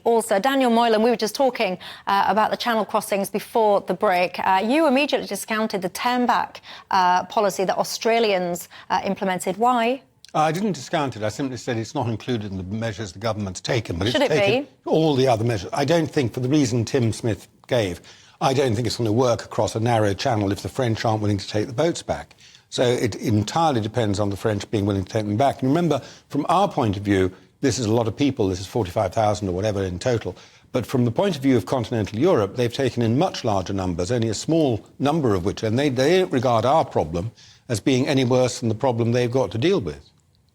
also. Daniel Moylan, we were just talking about the channel crossings before the break. You immediately discounted the turn-back policy that Australians implemented. Why? I didn't discount it. I simply said it's not included in the measures the government's taken. But Should it's it taken be? All the other measures. I don't think, for the reason Tim Smith gave, I don't think it's going to work across a narrow channel if the French aren't willing to take the boats back. So it entirely depends on the French being willing to take them back. And remember, from our point of view, this is a lot of people. This is 45,000 or whatever in total. But from the point of view of continental Europe, they've taken in much larger numbers, only a small number of which, and they don't regard our problem as being any worse than the problem they've got to deal with.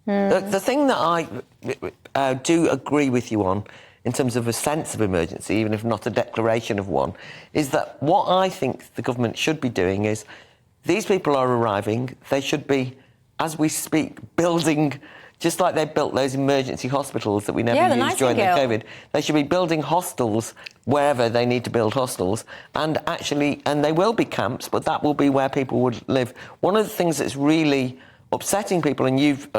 The thing that I do agree with you on, in terms of a sense of emergency, even if not a declaration of one, is that what I think the government should be doing is, these people are arriving, they should be, as we speak, building, just like they built those emergency hospitals that we never used during the COVID, they should be building hostels wherever they need to build hostels, and they will be camps, but that will be where people would live. One of the things that's really upsetting people, and you've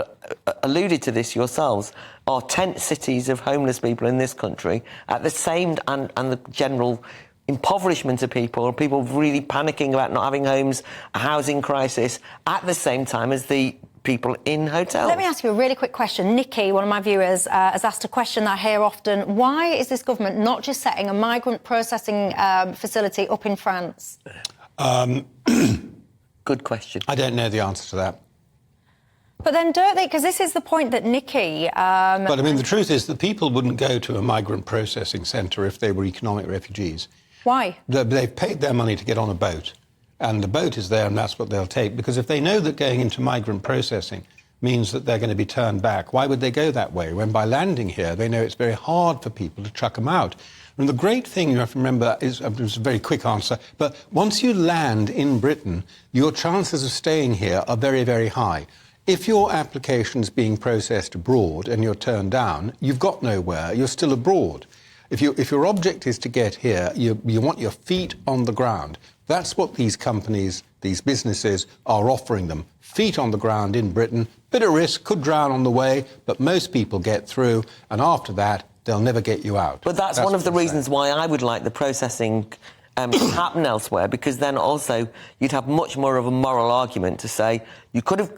alluded to this yourselves, are tent cities of homeless people in this country at the same, and the general impoverishment of people really panicking about not having homes, a housing crisis, at the same time as the people in hotels. Let me ask you a really quick question. Nikki, one of my viewers, has asked a question that I hear often. Why is this government not just setting a migrant processing facility up in France? Good question. I don't know the answer to that. But then don't they? Because this is the point that Nikki... But, I mean, the truth is that people wouldn't go to a migrant processing centre if they were economic refugees. Why? They've paid their money to get on a boat, and the boat is there and that's what they'll take. Because if they know that going into migrant processing means that they're going to be turned back, why would they go that way, when by landing here they know it's very hard for people to chuck them out? And the great thing you have to remember is, it was a very quick answer, but once you land in Britain, your chances of staying here are very, very high. If your application's being processed abroad and you're turned down, you've got nowhere, you're still abroad. If your object is to get here, you want your feet on the ground. That's what these companies, these businesses are offering them. Feet on the ground in Britain, bit of risk, could drown on the way, but most people get through, and after that, they'll never get you out. But that's one of the reasons why I would like the processing to happen elsewhere, because then also you'd have much more of a moral argument to say you could have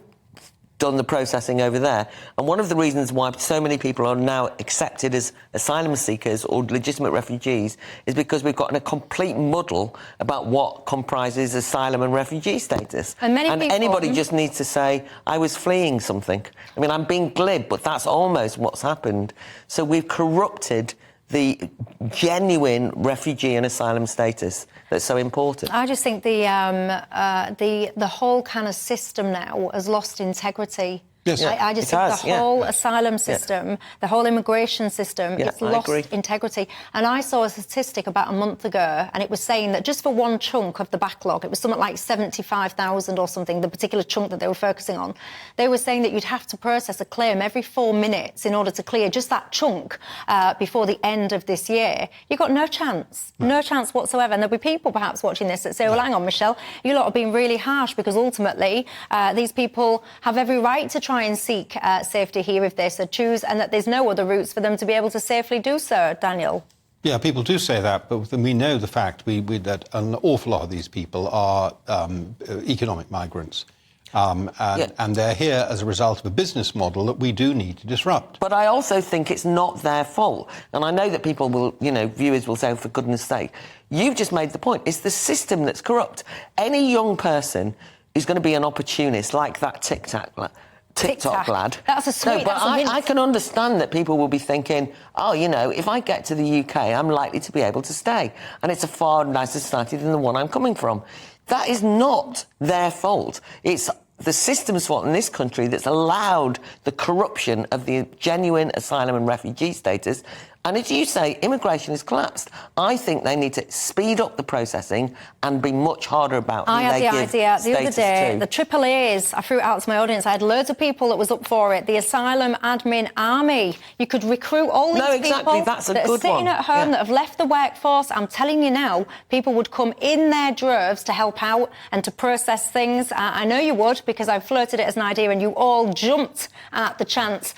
done the processing over there. And one of the reasons why so many people are now accepted as asylum seekers or legitimate refugees is because we've gotten a complete muddle about what comprises asylum and refugee status. And anybody just needs to say, I was fleeing something. I mean, I'm being glib, but that's almost what's happened. So we've corrupted the genuine refugee and asylum status that's so important. I just think the whole kind of system now has lost integrity. Yes. I just think the whole asylum system, the whole immigration system, it's lost integrity. And I saw a statistic about a month ago, and it was saying that just for one chunk of the backlog, it was something like 75,000 or something, the particular chunk that they were focusing on, they were saying that you'd have to process a claim every 4 minutes in order to clear just that chunk before the end of this year. You've got no chance, no chance whatsoever. And there'll be people perhaps watching this that say, well, hang on, Michelle, you lot are being really harsh, because ultimately these people have every right to try and seek safety here if they so choose, and that there's no other routes for them to be able to safely do so. Daniel? Yeah, people do say that, but we know the fact that an awful lot of these people are economic migrants. And they're here as a result of a business model that we do need to disrupt. But I also think it's not their fault. And I know that people will, viewers will say, oh, for goodness sake, you've just made the point. It's the system that's corrupt. Any young person who's going to be an opportunist, like that TikTok lad. That's a sweet... No, but I can understand that people will be thinking, oh, if I get to the UK, I'm likely to be able to stay. And it's a far nicer society than the one I'm coming from. That is not their fault. It's the system's fault in this country that's allowed the corruption of the genuine asylum and refugee status. And as you say, immigration has collapsed. I think they need to speed up the processing and be much harder about who they give status to. I had the idea the other day, the AAAs, I threw it out to my audience, I had loads of people that was up for it, the asylum admin army. You could recruit all these people that's a that good are sitting one. at home, that have left the workforce. I'm telling you now, people would come in their droves to help out and to process things. I know you would, because I floated it as an idea and you all jumped at the chance.